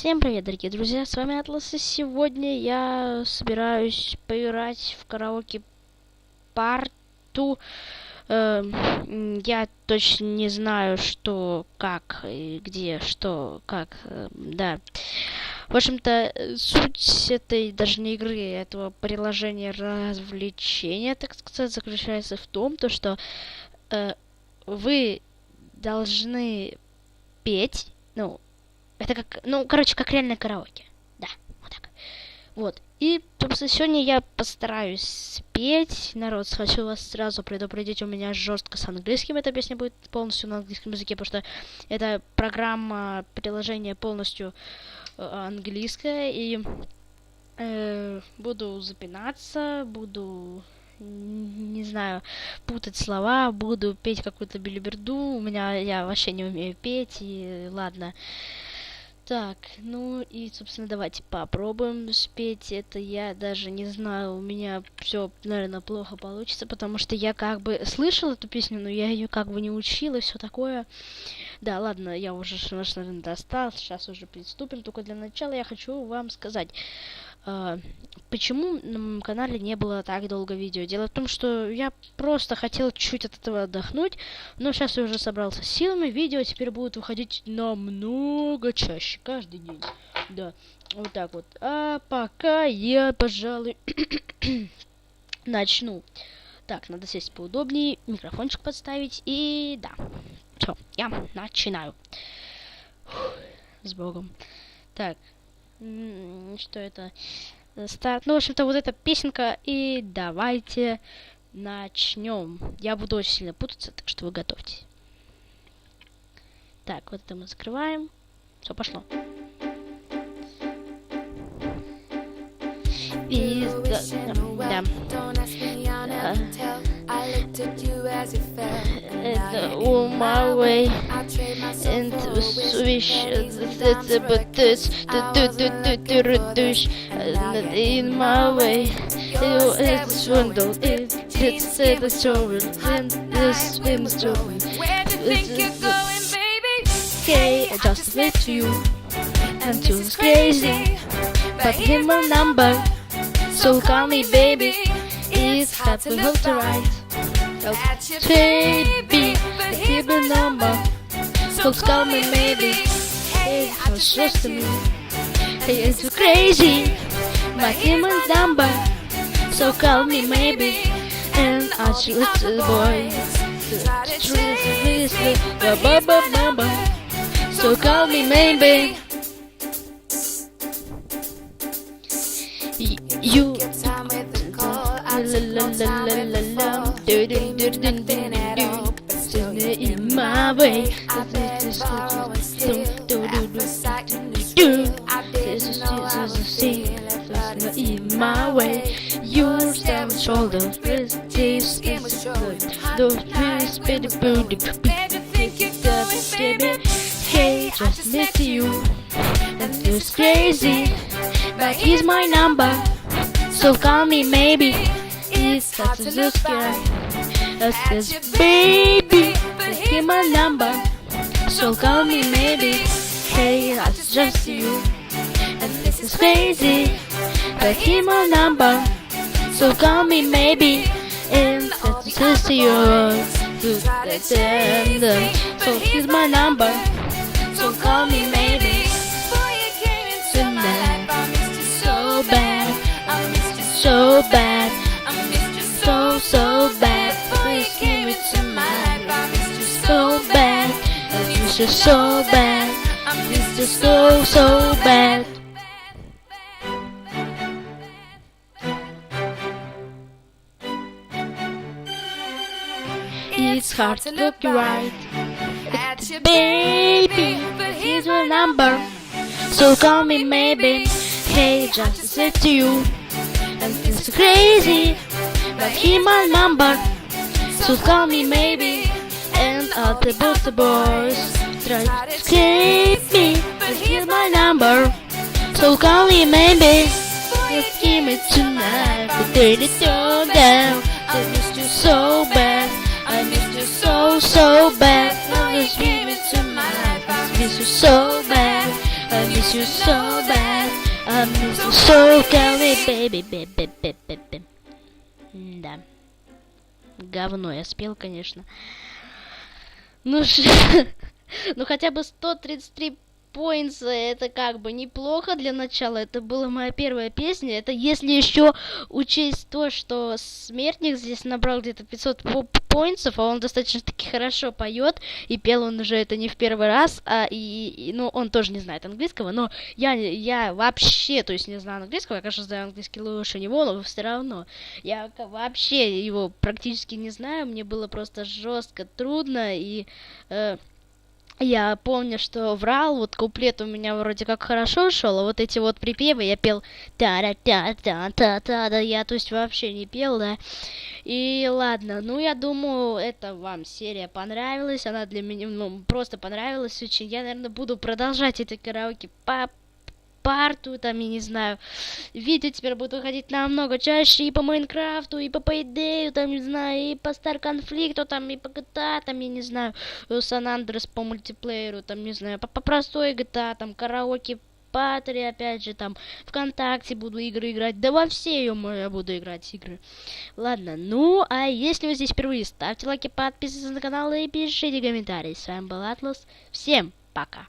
Всем привет, дорогие друзья, с вами Атлас, и сегодня я собираюсь поиграть в караоке парту. Я точно не знаю, что, как, и где, что, как, да. В общем-то, суть этой даже не игры, этого приложения развлечения, так сказать, заключается в том, что вы должны петь, это как реальное караоке. Да, вот так. Вот. И, собственно, сегодня я постараюсь спеть. Народ, хочу вас сразу предупредить, у меня жестко с английским. Эта песня будет полностью на английском языке, потому что эта программа, приложение полностью английское. И буду запинаться, буду, не знаю, путать слова, буду петь какую-то белиберду. Я вообще не умею петь, и ладно. Так, собственно, давайте попробуем спеть это. Я даже не знаю, у меня все, наверное, плохо получится, потому что я как бы слышала эту песню, но я ее как бы не учила, все такое. Да, ладно, я уже, наверное, достал, сейчас уже приступим. Только для начала я хочу вам сказать, почему на моем канале не было так долго видео. Дело в том, что я просто хотел чуть от этого отдохнуть, но сейчас я уже собрался с силами. Видео теперь будут выходить намного чаще, каждый день. Да, вот так вот. А пока я, пожалуй, начну. Так, надо сесть поудобнее, микрофончик подставить, и да. Все, я начинаю. С Богом. Так. Что это? Старт. В общем-то, вот эта песенка. И давайте начнем. Я буду очень сильно путаться, так что вы готовьтесь. Так, вот это мы закрываем. Все, пошло. И да. On my way into a swish, in my way, it's swindle, it's the story, this in the story. Where do you think you're going, baby? Okay, I just met you, and you was crazy, but him a number, so call me baby. It's hard to hold the right. Baby, give a number. So call me maybe. Hey, I was just a me. Hey, it's crazy. My human number. So call me maybe. And I shoot the boy. The number. So call me maybe. You. In my way, in my way, you stand shoulders, this is those pills, baby, hey, just met you, and it's crazy, but he's my number, so call me maybe. It's such a good guy. I says, baby, give my number. So call me maybe. Hey, that's just you. And this is crazy. But give my number. So call me maybe. And that's just you. So here's my number. So call me maybe. Tonight, I missed you so bad. I missed you so bad. So bad, please give it to mine. I missed you so bad, I miss you so bad, I miss you so bad. It's hard to look right at you, baby, but here's my number. So call me maybe. Hey, just to say to you, and it's crazy. But here's my number, so call me maybe. And all the boys try to escape me. But here's my number, so call me maybe. Just give me tonight, but turn it down. I missed you so bad, I missed you so bad. Now just give me tonight, I miss you so bad. I miss you so bad. I miss you so, call me baby, baby, baby, baby. Да. Говно я спел, конечно. Ну, ну хотя бы 133 поинтса, это как бы неплохо для начала. Это была моя первая песня. Это если еще учесть то, что Смертник здесь набрал где-то 500 поинтсов, а он достаточно таки хорошо поет, и пел он уже это не в первый раз, ну, он тоже не знает английского, но я вообще, то есть не знаю английского, я, конечно, знаю английский лучше него, но все равно, я вообще его практически не знаю, мне было просто жестко трудно, и я помню, что врал, вот куплет у меня вроде как хорошо шел, а вот эти вот припевы я пел та-та-та-та-та-та, да, я, то есть, вообще не пел, да. И ладно, ну, я думаю, это вам серия понравилась, она для меня, ну, просто понравилась очень. Я, наверное, буду продолжать это караоке по парту, там, я не знаю, видео теперь будут выходить намного чаще и по Майнкрафту, и по Payday, там, не знаю, и по Star Конфликту, там, и по GTA, там, я не знаю, Сан Андреас по мультиплееру, там, не знаю, по простой GTA, там, караоке, Патри, опять же, там, ВКонтакте буду игры играть, да во все я буду играть игры. Ладно, ну, а если вы здесь впервые, ставьте лайки, подписывайтесь на канал и пишите комментарии. С вами был Атлас, всем пока!